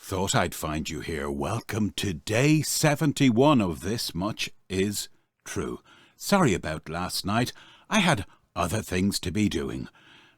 Thought I'd find you here. Welcome to day 71 of This Much Is True. Sorry about last night. I had other things to be doing,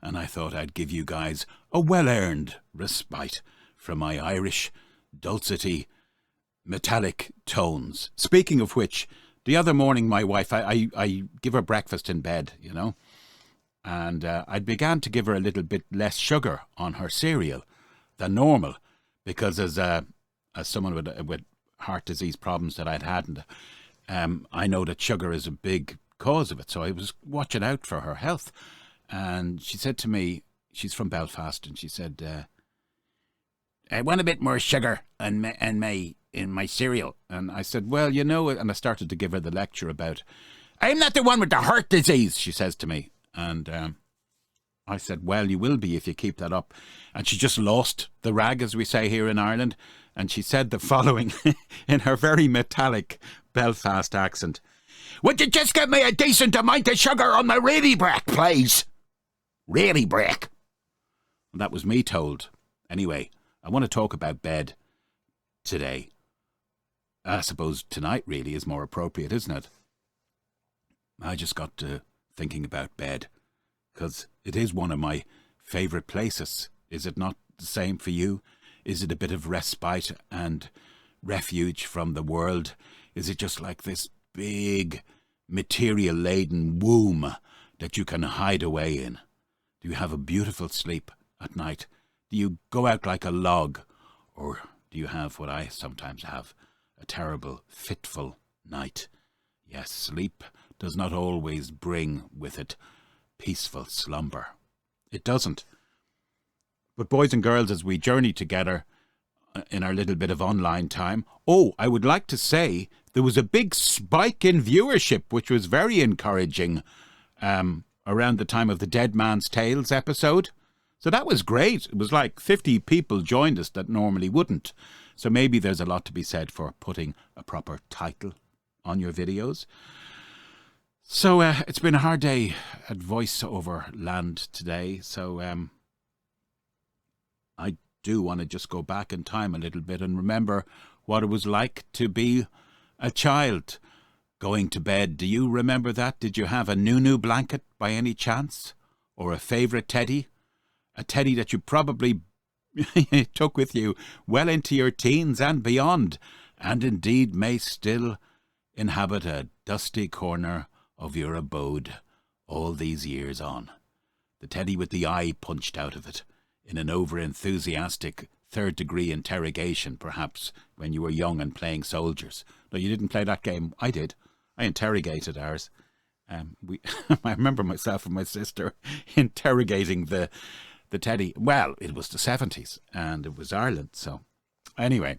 and I thought I'd give you guys a well-earned respite from my Irish, dulcety, metallic tones. Speaking of which, the other morning my wife, I give her breakfast in bed, you know, and I began to give her a little bit less sugar on her cereal than normal, because as someone with heart disease problems that I'd had, and I know that sugar is a big cause of it, so I was watching out for her health. And she said to me, she's from Belfast, and she said, I want a bit more sugar in my cereal. And I said, well, you know, and I started to give her the lecture about, I'm not the one with the heart disease, she says to me. And I said, well, you will be if you keep that up. And she just lost the rag, as we say here in Ireland. And she said the following in her very metallic Belfast accent. Would you just give me a decent amount of sugar on my really break, please? Really break. And that was me told. Anyway, I want to talk about bed today. I suppose tonight really is more appropriate, isn't it? I just got to thinking about bed, because it is one of my favourite places. Is it not the same for you? Is it a bit of respite and refuge from the world? Is it just like this big, material-laden womb that you can hide away in? Do you have a beautiful sleep at night? Do you go out like a log? Or do you have what I sometimes have, a terrible, fitful night? Yes, sleep does not always bring with it peaceful slumber. It doesn't. But boys and girls, as we journey together in our little bit of online time, I would like to say there was a big spike in viewership, which was very encouraging around the time of the Dead Man's Tales episode. So that was great. It was like 50 people joined us that normally wouldn't. So maybe there's a lot to be said for putting a proper title on your videos. So it's been a hard day at voiceover land today. So I do want to just go back in time a little bit and remember what it was like to be a child going to bed. Do you remember that? Did you have a new blanket by any chance? Or a favourite teddy? A teddy that you probably took with you well into your teens and beyond, and indeed may still inhabit a dusty corner of your abode all these years on. The teddy with the eye punched out of it in an over-enthusiastic third-degree interrogation, perhaps, when you were young and playing soldiers. No, you didn't play that game. I did. I interrogated ours. I remember myself and my sister interrogating the teddy. Well, it was the 70s, and it was Ireland, so anyway.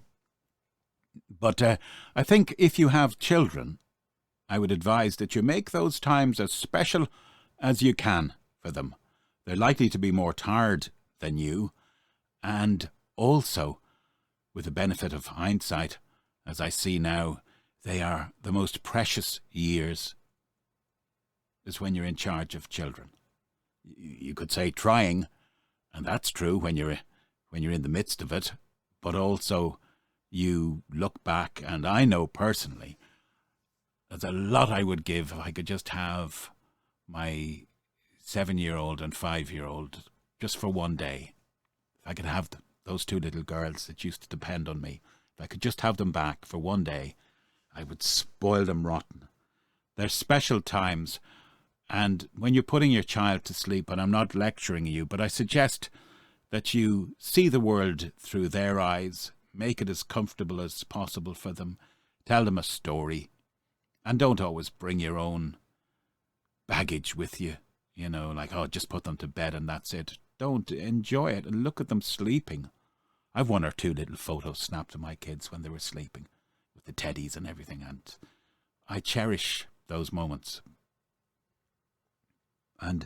But I think if you have children, I would advise that you make those times as special as you can for them. They're likely to be more tired than you, and also, with the benefit of hindsight, as I see now, they are the most precious years is when you're in charge of children. You could say trying, and that's true when you're in the midst of it, but also you look back, and I know personally there's a lot I would give if I could just have my 7-year-old and 5-year-old just for one day. If I could have those two little girls that used to depend on me, if I could just have them back for one day, I would spoil them rotten. They're special times, and when you're putting your child to sleep, and I'm not lecturing you, but I suggest that you see the world through their eyes, make it as comfortable as possible for them, tell them a story, and don't always bring your own baggage with you, you know, like, just put them to bed and that's it. Don't. Enjoy it and look at them sleeping. I've one or two little photos snapped of my kids when they were sleeping with the teddies and everything, and I cherish those moments. And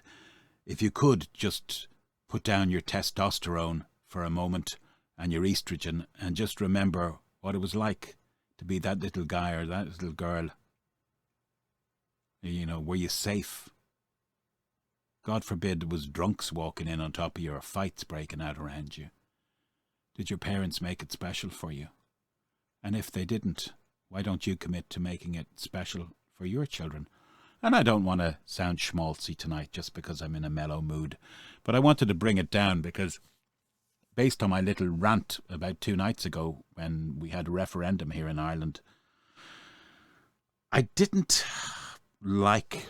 if you could just put down your testosterone for a moment and your estrogen and just remember what it was like to be that little guy or that little girl. You know, were you safe? God forbid there was drunks walking in on top of you or fights breaking out around you. Did your parents make it special for you? And if they didn't, why don't you commit to making it special for your children? And I don't want to sound schmaltzy tonight just because I'm in a mellow mood, but I wanted to bring it down because based on my little rant about 2 nights ago when we had a referendum here in Ireland, I didn't like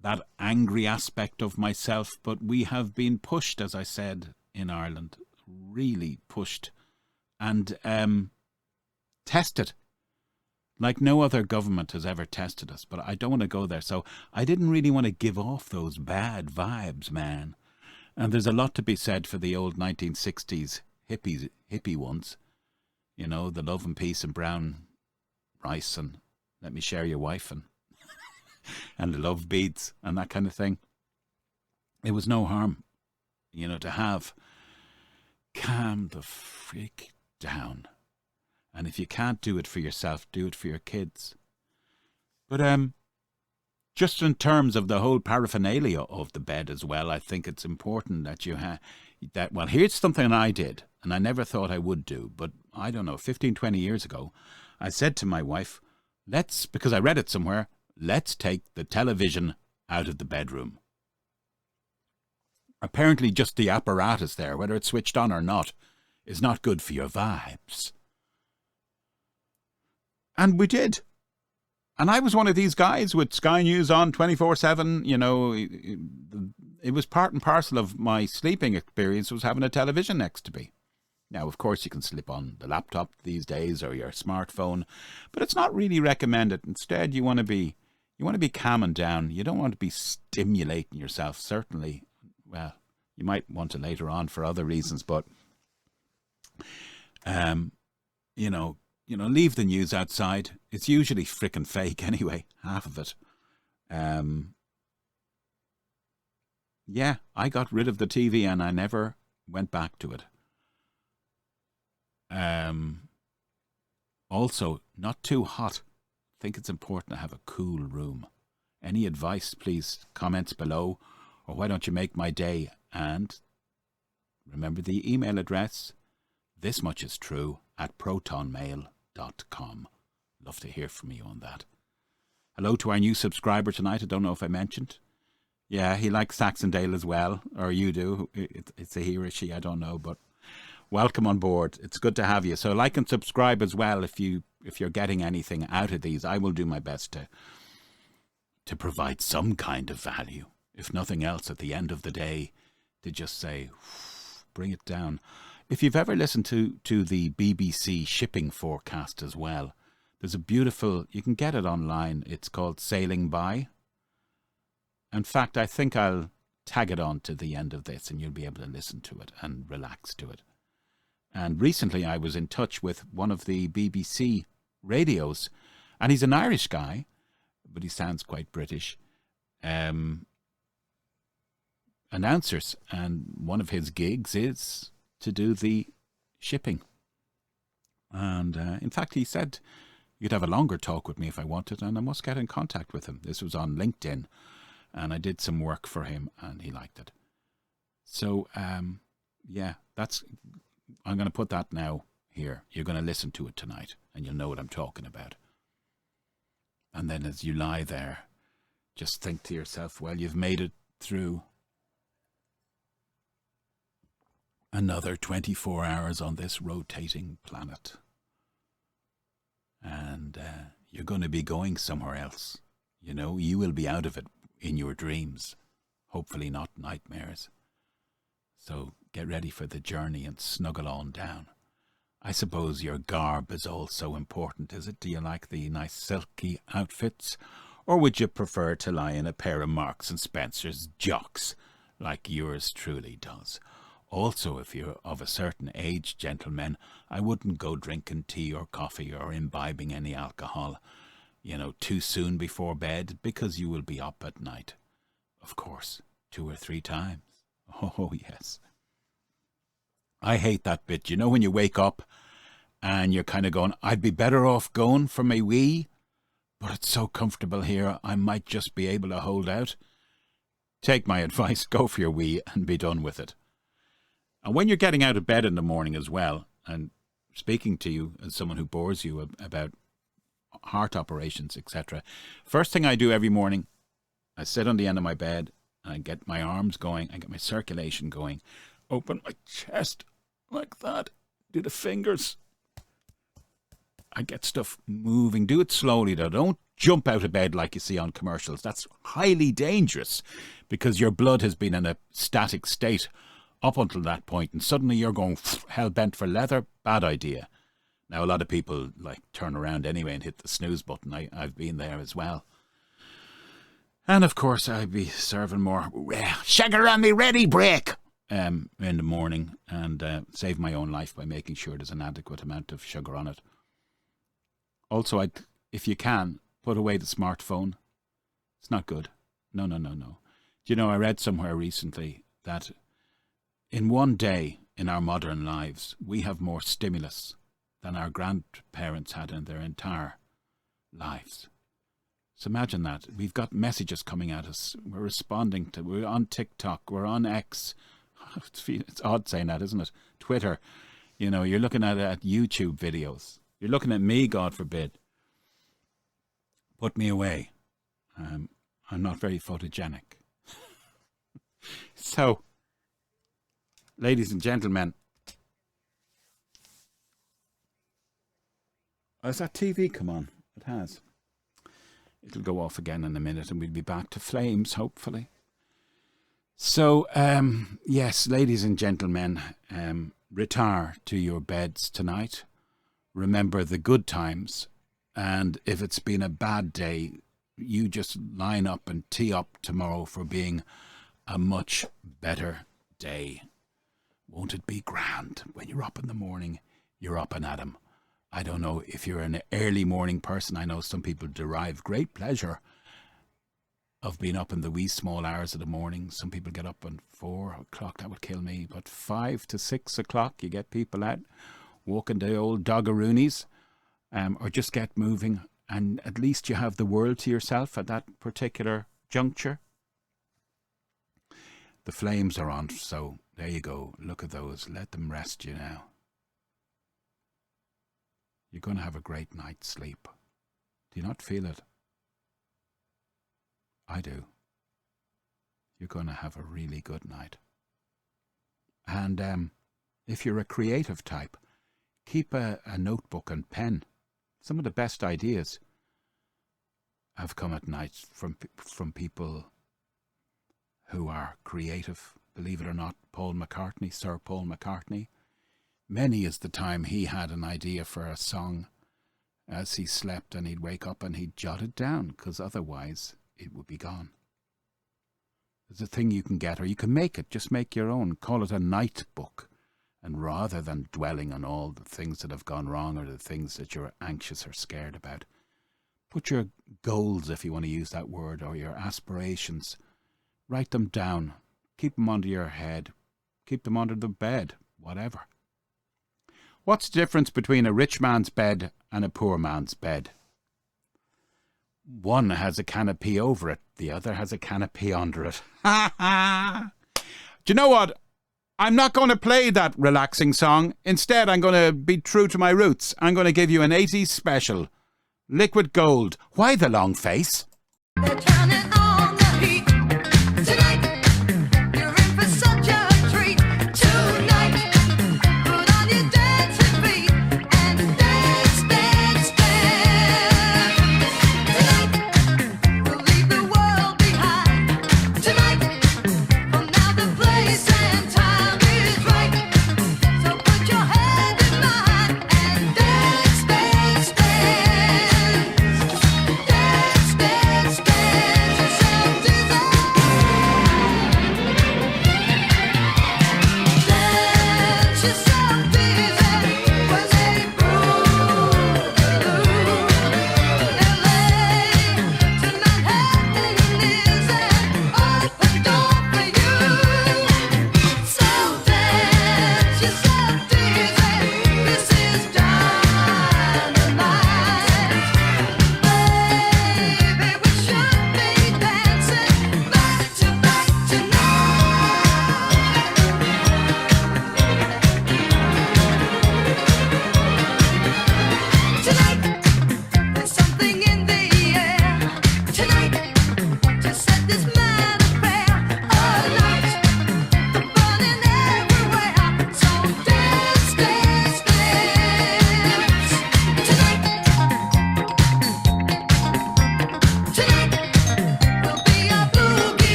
that angry aspect of myself, but we have been pushed, as I said, in Ireland, really pushed and tested like no other government has ever tested us. But I don't want to go there, so I didn't really want to give off those bad vibes, man. And there's a lot to be said for the old 1960s hippie ones, you know, the love and peace and brown rice and let me share your wife and and the love beads and that kind of thing. It was no harm, you know, to have calm the freak down. And if you can't do it for yourself, do it for your kids. But just in terms of the whole paraphernalia of the bed as well, I think it's important that you well, here's something I did, and I never thought I would do, but I don't know, 15, 20 years ago, I said to my wife, because I read it somewhere, let's take the television out of the bedroom. Apparently just the apparatus there, whether it's switched on or not, is not good for your vibes. And we did. And I was one of these guys with Sky News on 24/7, you know. It was part and parcel of my sleeping experience was having a television next to me. Now, of course, you can slip on the laptop these days or your smartphone, but it's not really recommended. Instead, you want to be calming down. You don't want to be stimulating yourself, certainly. Well, you might want to later on for other reasons, but, you know, leave the news outside. It's usually frickin' fake anyway, half of it. Yeah, I got rid of the TV and I never went back to it. Also, not too hot. I think it's important to have a cool room. Any advice, please, comments below, or why don't you make my day? And remember the email address, thismuchistrue@protonmail.com. Love to hear from you on that. Hello to our new subscriber tonight. I don't know if I mentioned. Yeah, he likes Saxondale as well, or you do. It's a he or a she, I don't know, but welcome on board. It's good to have you. So like and subscribe as well if you're getting anything out of these. I will do my best to provide some kind of value, if nothing else at the end of the day, to just say, bring it down. If you've ever listened to the BBC shipping forecast as well, there's a beautiful, you can get it online. It's called Sailing By. In fact, I think I'll tag it on to the end of this and you'll be able to listen to it and relax to it. And recently I was in touch with one of the BBC radios, and he's an Irish guy, but he sounds quite British, announcers, and one of his gigs is to do the shipping. And in fact, he said you'd have a longer talk with me if I wanted, and I must get in contact with him. This was on LinkedIn, and I did some work for him, and he liked it. So, yeah, I'm going to put that now here. You're going to listen to it tonight, and you'll know what I'm talking about. And then as you lie there, just think to yourself, well, you've made it through another 24 hours on this rotating planet. And you're going to be going somewhere else. You know, you will be out of it in your dreams. Hopefully not nightmares. So get ready for the journey and snuggle on down. I suppose your garb is also important, is it? Do you like the nice silky outfits? Or would you prefer to lie in a pair of Marks and Spencer's jocks like yours truly does? Also, if you're of a certain age, gentlemen, I wouldn't go drinking tea or coffee or imbibing any alcohol, too soon before bed, because you will be up at night. Of course, 2 or 3 times. Oh, yes. I hate that bit. When you wake up and you're kind of going, I'd be better off going for my wee, but it's so comfortable here, I might just be able to hold out. Take my advice, go for your wee and be done with it. And when you're getting out of bed in the morning as well, and speaking to you as someone who bores you about heart operations, etc., first thing I do every morning, I sit on the end of my bed and I get my arms going, I get my circulation going, open my chest like that, do the fingers. I get stuff moving. Do it slowly though. Don't jump out of bed like you see on commercials. That's highly dangerous because your blood has been in a static state up until that point and suddenly you're going hell-bent for leather. Bad idea. Now a lot of people like turn around anyway and hit the snooze button. I've been there as well. And of course I'd be serving more sugar on me ready break in the morning and save my own life by making sure there's an adequate amount of sugar on it. Also, if you can, put away the smartphone. It's not good. No. Do you know, I read somewhere recently that in one day in our modern lives, we have more stimulus than our grandparents had in their entire lives. So imagine that. We've got messages coming at us. We're responding to, we're on TikTok, we're on X. It's odd saying that, isn't it? Twitter. You know, you're looking at YouTube videos. You're looking at me, God forbid. Put me away. I'm not very photogenic. So, ladies and gentlemen, has that TV come on? It has. It'll go off again in a minute and we'll be back to flames, hopefully. So, yes, ladies and gentlemen, retire to your beds tonight. Remember the good times, and if it's been a bad day, you just line up and tee up tomorrow for being a much better day. Won't it be grand? When you're up in the morning, you're up and at 'em. I don't know if you're an early morning person. I know some people derive great pleasure of being up in the wee small hours of the morning. Some people get up at 4 o'clock. That would kill me. But 5 to 6 o'clock, you get people out walking the old doggeroonies, or just get moving, and at least you have the world to yourself at that particular juncture. The flames are on, so there you go. Look at those. Let them rest you now. You're going to have a great night's sleep. Do you not feel it? I do. You're going to have a really good night. And if you're a creative type, keep a notebook and pen. Some of the best ideas have come at night from people who are creative. Believe it or not, Sir Paul McCartney. Many is the time he had an idea for a song as he slept, and he'd wake up and he'd jot it down, because otherwise it would be gone. There's a thing you can get, or you can make it. Just make your own. Call it a night book. And rather than dwelling on all the things that have gone wrong or the things that you're anxious or scared about, put your goals, if you want to use that word, or your aspirations, write them down. Keep them under your head. Keep them under the bed. Whatever. What's the difference between a rich man's bed and a poor man's bed? One has a canopy over it. The other has a canopy under it. Ha ha! Do you know what? I'm not going to play that relaxing song. Instead, I'm going to be true to my roots. I'm going to give you an 80s special. Liquid Gold. Why the long face? They're trying to